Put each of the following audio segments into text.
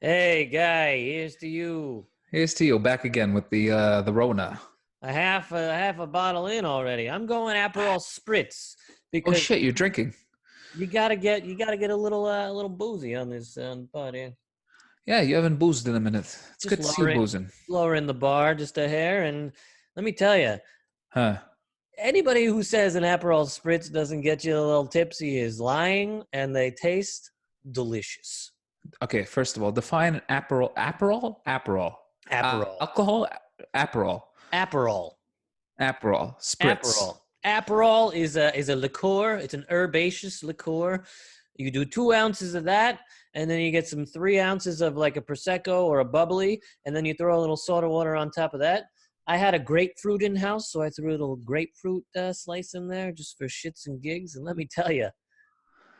Hey, guy, here's to you. Here's to you back again with the Rona. A half a bottle in already. I'm going Aperol Spritz Oh because shit, you're drinking. you gotta get a little boozy on this pod here. Yeah, you haven't boozed in a minute. It's Just good to see you lower it, boozing. lower in the bar just a hair, and let me tell you, Huh. anybody who says an Aperol Spritz doesn't get you a little tipsy is lying, and they taste delicious. Okay, first of all, define Aperol. Aperol. Aperol, Alcohol. Aperol. Aperol. Aperol. Spritz. Aperol is a liqueur. It's an herbaceous liqueur. You do 2 ounces of that, and then you get some 3 ounces of like a prosecco or a bubbly, and then you throw a little soda water on top of that. I had a grapefruit in house, so I threw a little grapefruit slice in there just for shits and gigs. And let me tell you,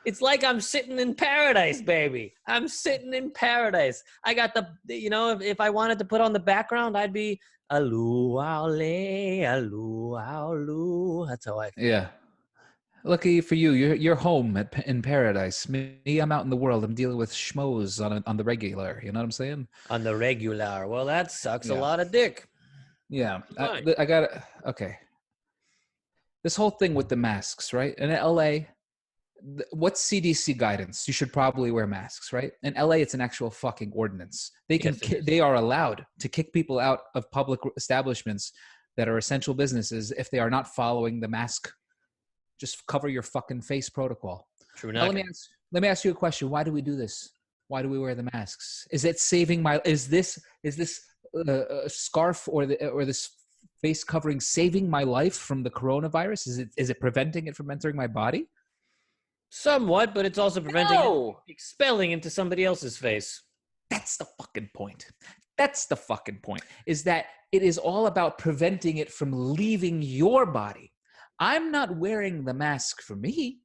it's like I'm sitting in paradise, baby. I'm sitting in paradise. I got if I wanted to put on the background, I'd be alu aule, alu alu. That's how I feel. Yeah. Lucky for you, you're home in paradise. Me, I'm out in the world. I'm dealing with schmoes on the regular. You know what I'm saying? On the regular. Well, that sucks a Yeah. lot of dick. Yeah. Fine. I got okay. This whole thing with the masks, right? In LA, what's CDC guidance? You should probably wear masks, right? In LA, it's an actual fucking ordinance. Yes, it is. They are allowed to kick people out of public establishments that are essential businesses if they are not following the mask. Just cover your fucking face protocol. True Now knocking. let me ask you a question. Why do we do this? Why do we wear the masks? Is it saving my? Is this scarf or this face covering saving my life from the coronavirus? Is it preventing it from entering my body? Somewhat, but it's also preventing it No. expelling into somebody else's face. That's the fucking point. That's the fucking point. Is that it is all about preventing it from leaving your body. I'm not wearing the mask for me.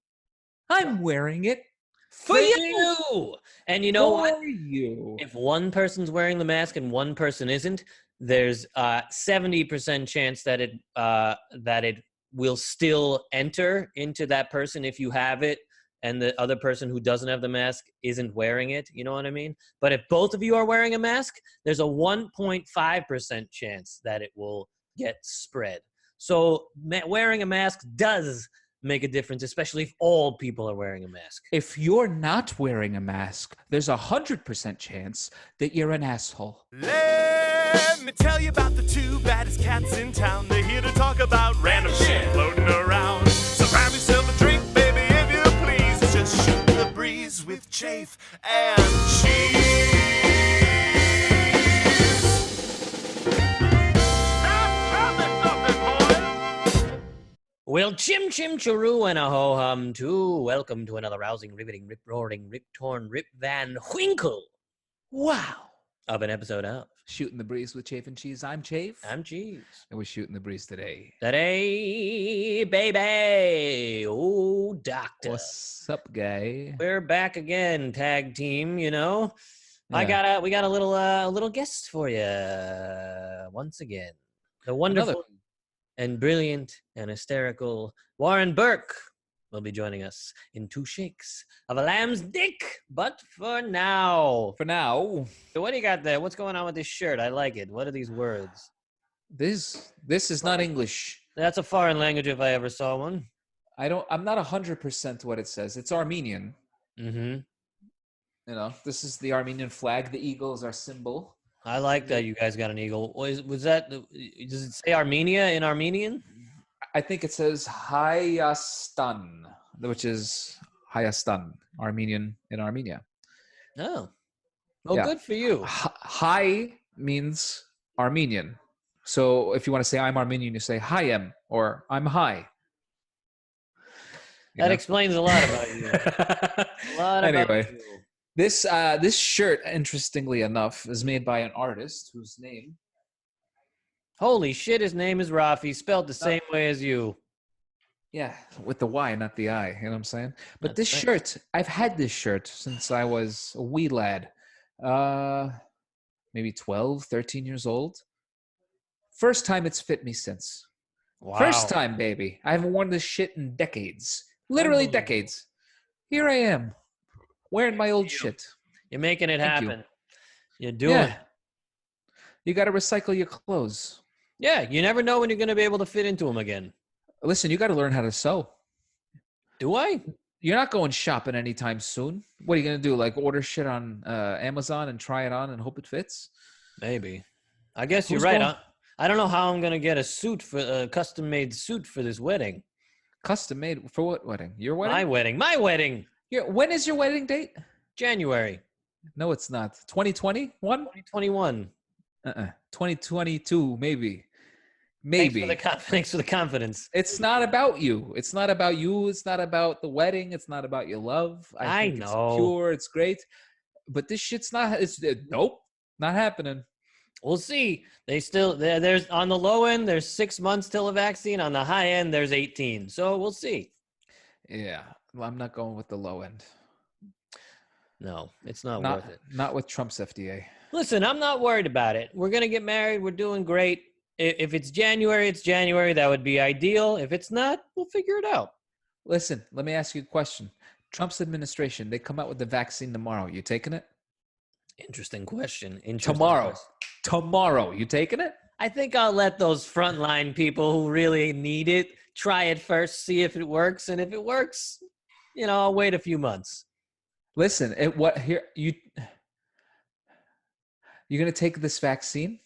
I'm wearing it for you. You. And you know what? For you. If one person's wearing the mask and one person isn't, there's 70% chance that it will still enter into that person if you have it and the other person who doesn't have the mask isn't wearing it. You know what I mean? But if both of you are wearing a mask, there's a 1.5% chance that it will get spread. So wearing a mask does make a difference, especially if all people are wearing a mask. If you're not wearing a mask, there's 100% chance that you're an asshole. Let me tell you about the two baddest cats in town. They're here to talk about random shit floating around. So grab yourself a drink, baby, if you please. It's just shooting the breeze with Chafe and Ncheese. Well, chim chim chiroo and a ho hum too. Welcome to another rousing, riveting, rip roaring, rip torn, rip van winkle. Wow. Of an episode of Shooting the breeze with Chafe and Cheese. I'm Chafe. I'm Cheese. And we're shooting the breeze today. Today, baby. Oh, doctor. What's up, guy? We're back again, tag team, you know. Yeah. We got a little guest for you once again. The wonderful and brilliant and hysterical Warren Burke will be joining us in 2 shakes of a lamb's dick. But for now. So what do you got there? What's going on with this shirt? I like it. What are these words? this is not English. That's a foreign language if I ever saw one. I'm not 100% what it says. It's Armenian. Mm-hmm. You know, this is the Armenian flag. The eagle is our symbol. I like that you guys got an eagle. Was that? Does it say Armenia in Armenian? I think it says Hayastan, which is Hayastan, Armenian in Armenia. Oh, well, Yeah. good for you. Hay means Armenian. So if you want to say I'm Armenian, you say Hayem or I'm high. That explains a lot about you. Anyway. This shirt, interestingly enough, is made by an artist whose name. Holy shit! His name is Rafi, spelled the same way as you. Yeah, with the Y, not the I. You know what I'm saying? But That's this right. shirt, I've had this shirt since I was a wee lad, maybe 12, 13 years old. First time it's fit me since. Wow. First time, baby. I haven't worn this shit in decades. Literally Unbelievable. decades. Here I am, wearing my old shit. You're making it Thank you. happen. You're doing. Yeah. You got to recycle your clothes. Yeah, you never know when you're going to be able to fit into them again. Listen, you got to learn how to sew. Do I? You're not going shopping anytime soon. What are you going to do? Like order shit on Amazon and try it on and hope it fits? Maybe. I guess Who's you're right. going- I don't know how I'm going to get a custom-made suit for this wedding. Custom made for what wedding? Your wedding? My wedding. When is your wedding date? January No, it's not. 2021? 2021. 2022, maybe. Maybe. Thanks for the confidence. It's not about you. It's not about you. It's not about the wedding. It's not about your love. I think know. It's pure. It's great. But this shit's not. Nope. Not happening. We'll see. There's on the low end, there's 6 months till a vaccine. On the high end, there's 18. So we'll see. Yeah. Well, I'm not going with the low end. No, it's not worth it. Not with Trump's FDA. Listen, I'm not worried about it. We're going to get married. We're doing great. If it's January, it's January. That would be ideal. If it's not, we'll figure it out. Listen, let me ask you a question. Trump's administration, they come out with the vaccine tomorrow. You taking it? Interesting question. Tomorrow. You taking it? I think I'll let those frontline people who really need it try it first, see if it works. And if it works, I'll wait a few months. Listen, you're going to take this vaccine?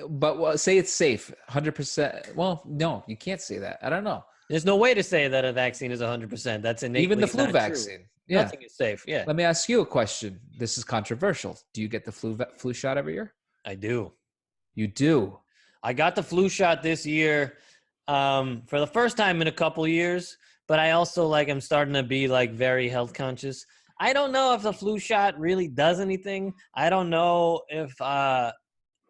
But say it's safe, 100%. Well, no, you can't say that. I don't know. There's no way to say that a vaccine is 100%. That's innately even the flu vaccine. True. Yeah. Nothing is safe. Yeah. Let me ask you a question. This is controversial. Do you get the flu shot every year? I do. You do. I got the flu shot this year for the first time in a couple years, but I also am starting to be very health conscious. I don't know if the flu shot really does anything. I don't know if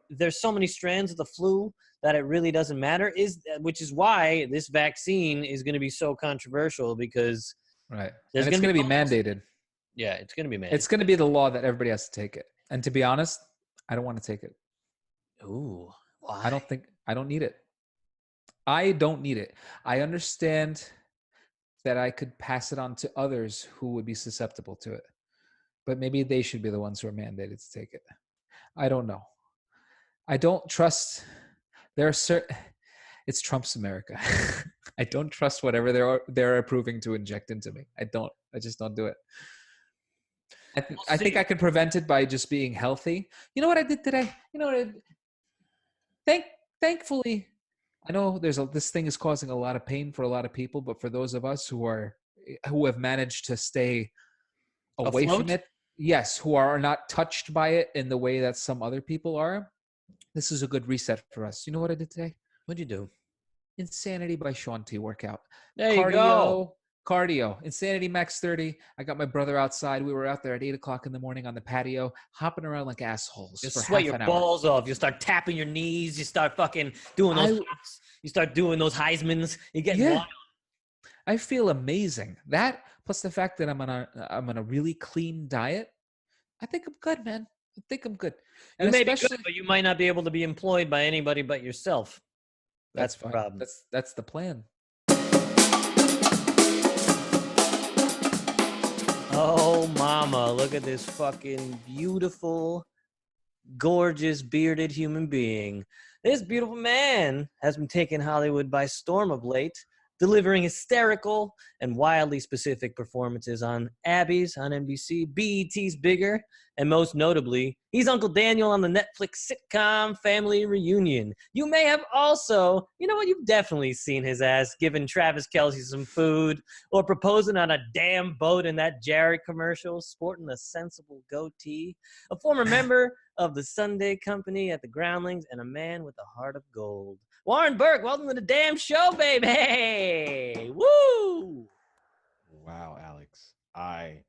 there's so many strands of the flu that it really doesn't matter, which is why this vaccine is going to be so controversial because right. And it's going to be mandated. Yeah, it's going to be mandated. It's going to be the law that everybody has to take it. And to be honest, I don't want to take it. Ooh, why? I don't need it. I don't need it. I understand that I could pass it on to others who would be susceptible to it. But maybe they should be the ones who are mandated to take it. I don't know. I don't trust. It's Trump's America. I don't trust whatever they're approving to inject into me. I just don't do it. I think I can prevent it by just being healthy. You know what I did today? Thankfully, I know this thing is causing a lot of pain for a lot of people, but for those of us who have managed to stay away from it, yes, who are not touched by it in the way that some other people are, this is a good reset for us. You know what I did today? What'd you do? Insanity by Sean T workout. There you go. Cardio. Insanity Max 30. I got my brother outside. We were out there at 8:00 in the morning on the patio, hopping around like assholes. You for sweat half your an hour. balls off. You start tapping your knees. You start fucking doing those. You start doing those Heismans. You get wild. I feel amazing. That plus the fact that I'm on a really clean diet. I think I'm good, man. I think I'm good. And you may be good, but you might not be able to be employed by anybody but yourself. That's the problem. That's the plan. Oh, mama, look at this fucking beautiful, gorgeous, bearded human being. This beautiful man has been taking Hollywood by storm of late, delivering hysterical and wildly specific performances on Abby's on NBC, BET's Bigger, and most notably, he's Uncle Daniel on the Netflix sitcom Family Reunion. You may have also, you've definitely seen his ass giving Travis Kelce some food or proposing on a damn boat in that Jared commercial, sporting a sensible goatee, a former member of the Sunday Company at the Groundlings, and a man with a heart of gold. Warren Burke, welcome to the damn show, baby. Hey, woo! Wow, Alex. I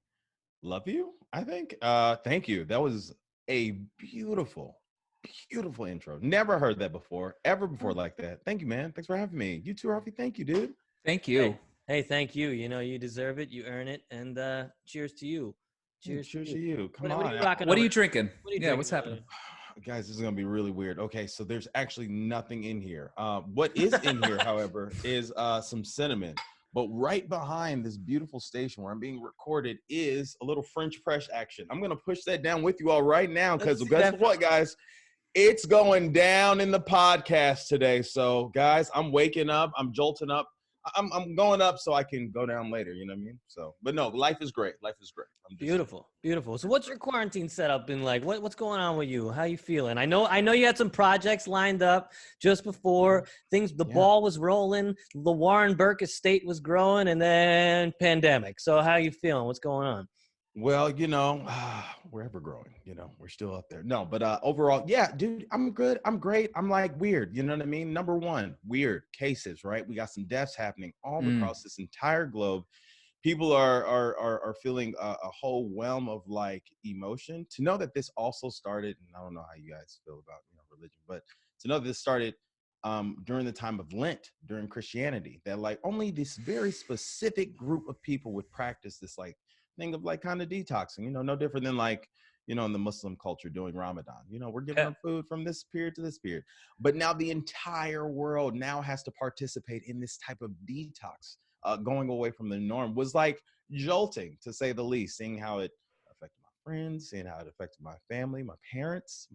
love you, I think. Thank you. That was a beautiful, beautiful intro. Never heard that before, ever before like that. Thank you, man. Thanks for having me. You too, Harvey. Thank you, dude. Thank you. Hey, thank you. You deserve it. You earn it. And cheers to you. Cheers to you. Come on. What are you drinking? What's happening? Guys, this is going to be really weird. Okay, so there's actually nothing in here. What is in here, however, is some cinnamon. But right behind this beautiful station where I'm being recorded is a little French press action. I'm going to push that down with you all right now because guess what, guys? It's going down in the podcast today. So, guys, I'm waking up. I'm jolting up. I'm going up so I can go down later. You know what I mean? So, but no, life is great. Life is great. Beautiful, beautiful. So, what's your quarantine setup been like? What's going on with you? How you feeling? I know you had some projects lined up just before things. The ball was rolling. The Warren Burke estate was growing, and then pandemic. So, how you feeling? What's going on? Well, we're ever growing, we're still up there. No, but overall, yeah, dude, I'm good. I'm great. I'm like weird. You know what I mean? Number one, weird cases, right? We got some deaths happening all across this entire globe. People are feeling a whole whelm of like emotion. To know that this also started, and I don't know how you guys feel about religion, but to know that this started during the time of Lent, during Christianity, that like only this very specific group of people would practice this like thing of like kind of detoxing, no different than like, in the Muslim culture doing Ramadan, we're giving them food from this period to this period. But now the entire world now has to participate in this type of detox, going away from the norm was like jolting to say the least, seeing how it affected my friends, seeing how it affected my family, my parents,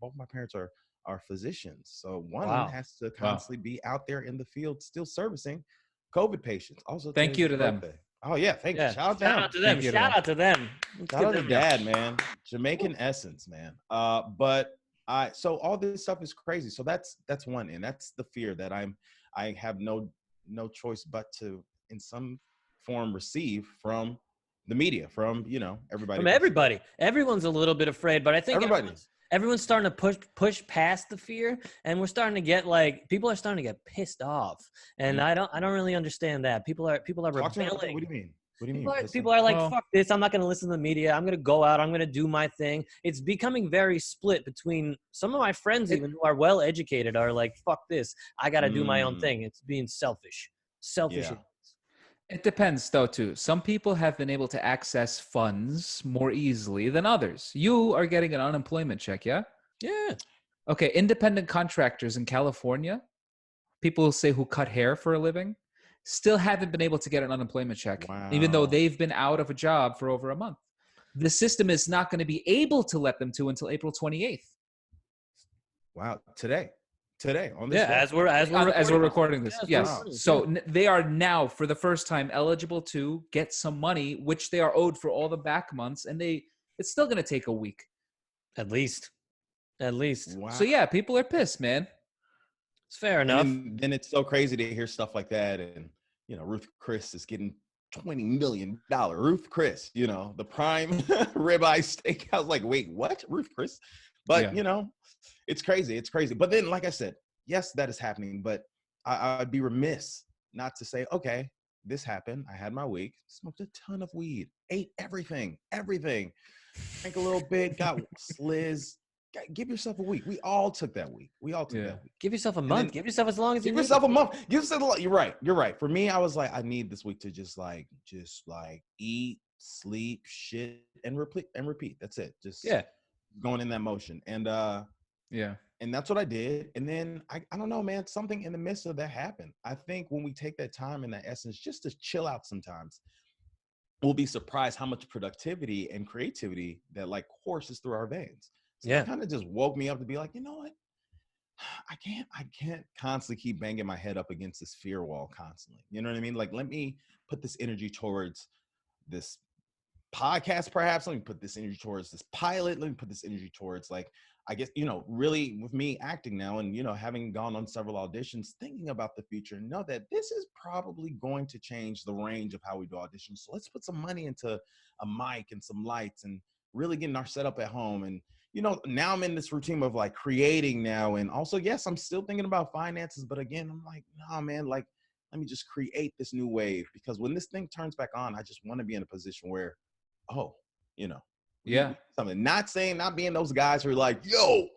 both my parents are physicians. So one has to constantly be out there in the field, still servicing COVID patients. Also, thank you to them. Oh yeah, thank you. Shout out to them. Shout out to them. Shout out to Dad, man. Jamaican essence, man. But so all this stuff is crazy. So that's one, and that's the fear that I have no choice but to, in some form, receive from the media, from everybody. From everybody. Everyone's a little bit afraid, but I think everyone's starting to push past the fear, and we're starting to get like people are starting to get pissed off, and I don't really understand that. People are rebelling. What do you mean? What do you mean? People are like, fuck this. I'm not going to listen to the media. I'm going to go out. I'm going to do my thing. It's becoming very split between some of my friends, even who are well educated, are like, fuck this. I got to do my own thing. It's being selfish. Selfish. Yeah. It depends, though, too. Some people have been able to access funds more easily than others. You are getting an unemployment check, yeah? Yeah. Okay, independent contractors in California, people say who cut hair for a living, still haven't been able to get an unemployment check, even though they've been out of a job for over a month. The system is not going to be able to let them to until April 28th. Wow, today on this as we're recording this. Yes. So they are now, for the first time, eligible to get some money, which they are owed for all the back months, and it's still going to take a week. At least. Wow. So yeah, people are pissed, man. It's fair enough. And then it's so crazy to hear stuff like that, and Ruth Chris is getting $20 million. Ruth Chris, the prime ribeye steakhouse. Like, wait, what? Ruth Chris? But it's crazy. It's crazy. But then, like I said, yes, that is happening. But I'd be remiss not to say, okay, this happened. I had my week, smoked a ton of weed, ate everything, drank a little bit, got sliz. Give yourself a week. We all took that week. Give yourself a month. Give yourself as long as you give yourself a month. Give yourself a lot. You're right. For me, I was like, I need this week to just eat, sleep, shit, and repeat. That's it. Just going in that motion. And and that's what I did. And then I don't know, man, something in the midst of that happened. I think when we take that time and that essence just to chill out sometimes, we'll be surprised how much productivity and creativity that like courses through our veins. So it kind of just woke me up to be like, you know what? I can't constantly keep banging my head up against this fear wall constantly. You know what I mean? Like, let me put this energy towards this podcast, perhaps. Let me put this energy towards this pilot. Let me put this energy towards, like, I guess, really with me acting now and, having gone on several auditions, thinking about the future, know that this is probably going to change the range of how we do auditions. So let's put some money into a mic and some lights and really getting our setup at home. And, now I'm in this routine of like creating now. And also, yes, I'm still thinking about finances, but again, I'm like, nah, man, like, let me just create this new wave, because when this thing turns back on, I just want to be in a position where, something, not being those guys who are like, yo,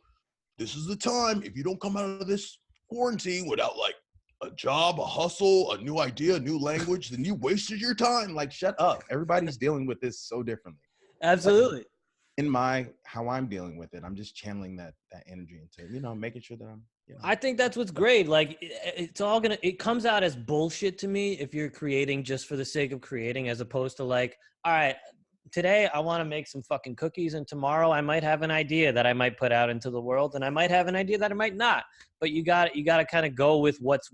this is the time. If you don't come out of this quarantine without like a job, a hustle, a new idea, a new language, then you wasted your time. Like, shut up. Everybody's dealing with this so differently. Absolutely. In how I'm dealing with it, I'm just channeling that energy into, making sure that I'm You know? I think that's what's great. Like it's all it comes out as bullshit to me if you're creating just for the sake of creating, as opposed to like, all right, today I want to make some fucking cookies, and tomorrow I might have an idea that I might put out into the world, and I might have an idea that I might not. But you got to kind of go with what's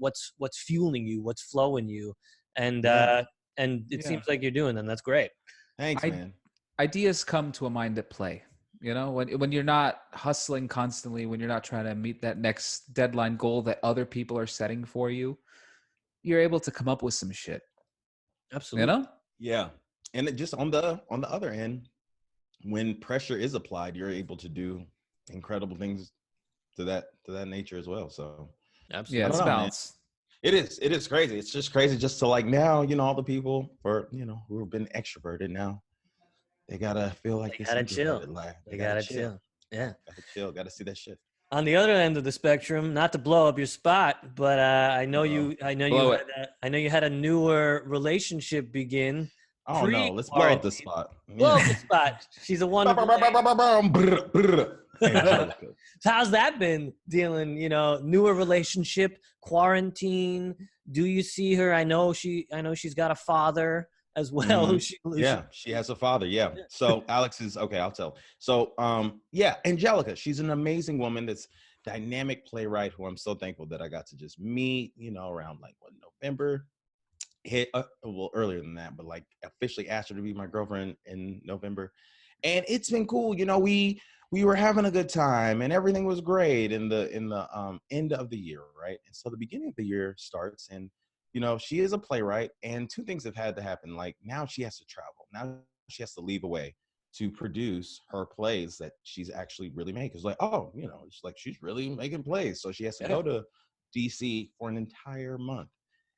fueling you, what's flowing you, and Yeah. and it Yeah. seems like you're doing them. That's great. Thanks, man. Ideas come to a mind at play. You know, when you're not hustling constantly, when you're not trying to meet that next deadline goal that other people are setting for you, you're able to come up with some shit. Absolutely. You know? Yeah. And it just on the other end, when pressure is applied, you're able to do incredible things to that nature as well. So Absolutely. Yeah, it's know, man. balance. it is crazy. It's just crazy just to like now, you know, all the people who have been extroverted now, they gotta feel like They this gotta chill. introverted life. They gotta chill. Yeah. Gotta chill. Gotta see that shit. On the other end of the spectrum, not to blow up your spot, but I know Blow it. I know you had a newer relationship begin. Oh no, let's blow up the Pre-quarantine. spot. Blow up the spot. She's a wonderful lady. Angelica. So how's that been dealing? You know, newer relationship, quarantine. Do you see her? I know she's got a father as well. Yeah, she has a father. Yeah. So Alex is okay. I'll tell. So, yeah, Angelica, she's an amazing woman. That's dynamic playwright who I'm so thankful that I got to just meet. You know, around like November. Well, earlier than that, but like officially asked her to be my girlfriend in November, and it's been cool. You know, we were having a good time, and everything was great in the end of the year, right? And so the beginning of the year starts, and you know, she is a playwright, and two things have had to happen. Like now she has to travel. Now she has to leave away to produce her plays that she's actually really making. It's like, oh, you know, it's like she's really making plays. So she has to go to DC for an entire month.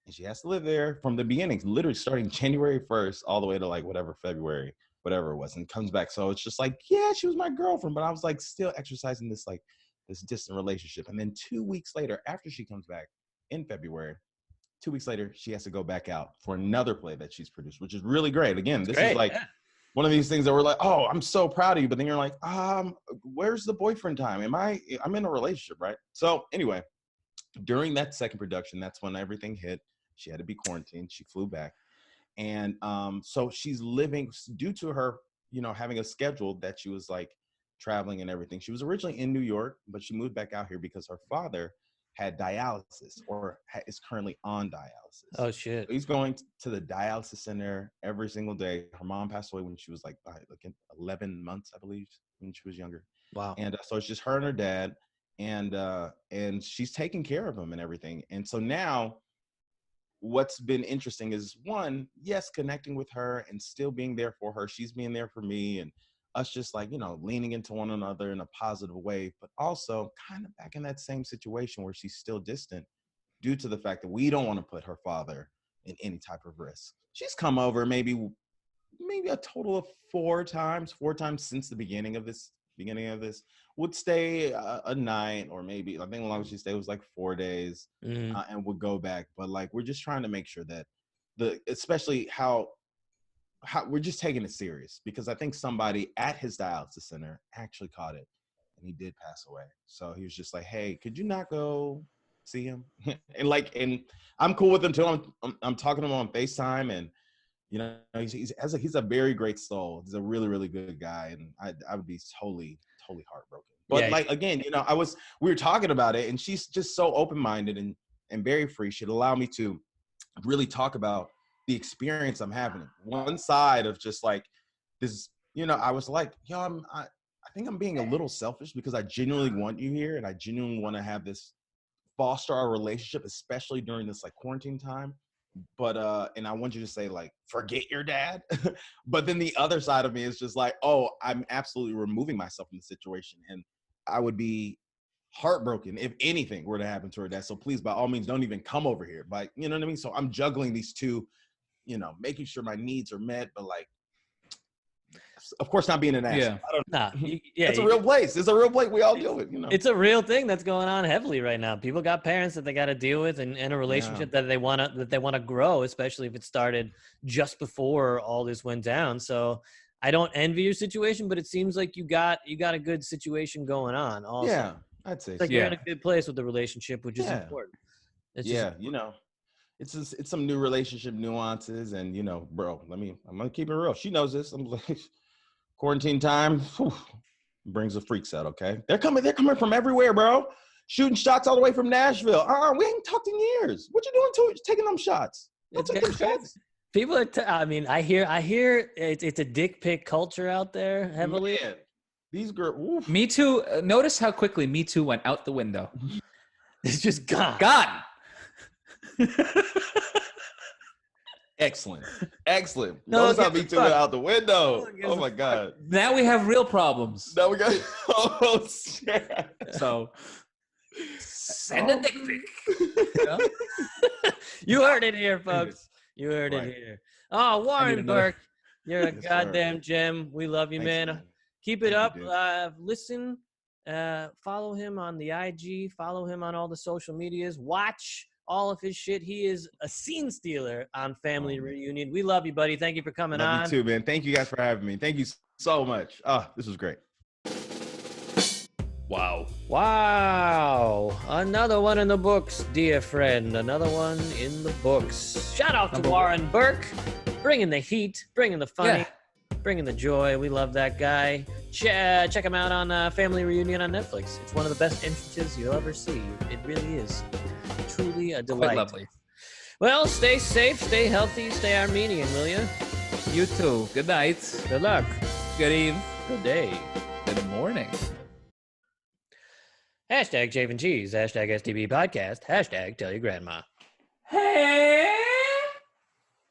And she has to live there from the beginning, literally starting January 1st all the way to like whatever February, whatever it was, and comes back. So it's just like, yeah, she was my girlfriend, but I was like still exercising this like this distant relationship. And then 2 weeks later, after she comes back in February, 2 weeks later, she has to go back out for another play that she's produced, which is really great. Again, this is like one of these things that we're like, oh, I'm so proud of you. But then you're like, where's the boyfriend time? I'm in a relationship, right? So anyway, during that second production, that's when everything hit. She had to be quarantined. She flew back. And so she's living due to her, you know, having a schedule that she was like traveling and everything. She was originally in New York, but she moved back out here because her father had dialysis or is currently on dialysis. Oh shit. So he's going to the dialysis center every single day. Her mom passed away when she was like 11 months, I believe, when she was younger. Wow. And so it's just her and her dad, and she's taking care of him and everything. And so now what's been interesting is one, yes, connecting with her and still being there for her. She's being there for me, and us just like, you know, leaning into one another in a positive way, but also kind of back in that same situation where she's still distant due to the fact that we don't want to put her father in any type of risk. She's come over maybe a total of four times since the beginning of this, would stay a night, or maybe I think the longest she stayed was like 4 days, and would go back. But like, we're just trying to make sure that especially how we're just taking it serious, because I think somebody at his dialysis center actually caught it, and he did pass away. So he was just like, hey, could you not go see him? and I'm cool with him too. I'm talking to him on FaceTime, and you know, he's a very great soul. He's a really, really good guy, and I would be totally heartbroken. But Yeah. like, again, you know, we were talking about it, and she's just so open-minded and very free. She'd allow me to really talk about the experience I'm having. One side of just like this, you know, I was like, yo, I think I'm being a little selfish because I genuinely want you here, and I genuinely want to have this foster our relationship, especially during this like quarantine time. But and I want you to say like, forget your dad. But then the other side of me is just like, oh, I'm absolutely removing myself from the situation, and I would be heartbroken if anything were to happen to her dad. So please, by all means, don't even come over here. But you know what I mean? So I'm juggling these two, you know, making sure my needs are met, but like, of course, not being an asshole. Yeah. I don't know. Nah, It's a real place. It's a real place we all deal with, you know. It's a real thing that's going on heavily right now. People got parents that they got to deal with, and a relationship that they want to grow, especially if it started just before all this went down. So I don't envy your situation, but it seems like you got a good situation going on also. Yeah. I'd say It's like so. you're Yeah. in a good place with the relationship, which is Yeah. important. It's Yeah, just, you know, it's some new relationship nuances, and you know, bro. I'm gonna keep it real. She knows this. I'm like, quarantine time brings the freaks out. Okay, they're coming from everywhere, bro. Shooting shots all the way from Nashville. We ain't talked in years. What you doing to taking them shots? Don't it's take them getting crazy. shots. People are. I mean, I hear it's a dick pic culture out there heavily. Man, these girls. Me Too. Notice how quickly Me Too went out the window. It's just gone. Gone. Excellent. No Notice how one gives Me a Too went fuck. out the window. one gives Oh a my fuck. god. Now we have real problems. Now we got. Oh shit. So send a dick pic. You heard it here, folks. You heard Right. it here. Oh, Warren another- Burke, you're a Yes, sir. goddamn gem. We love you, Thanks, man. Keep it Thank you, up. dude. Listen, follow him on the IG. Follow him on all the social medias. Watch all of his shit. He is a scene stealer on Family Oh, man. Reunion. We love you, buddy. Thank you for coming on. Love you too, man. Thank you guys for having me. Thank you so much. Oh, this was great. Wow. Another one in the books, dear friend. Another one in the books. Shout out to Number Warren Burke, bringing the heat, bringing the funny, Yeah. bringing the joy. We love that guy. Check him out on Family Reunion on Netflix. It's one of the best entrances you'll ever see. It really is. Truly a delight. Quite lovely. Well, stay safe, stay healthy, stay Armenian, will you? You too. Good night. Good luck. Good eve. Good day. Good morning. Hashtag Chafe and Cheese. Hashtag STB Podcast. Hashtag Tell Your Grandma. Hey.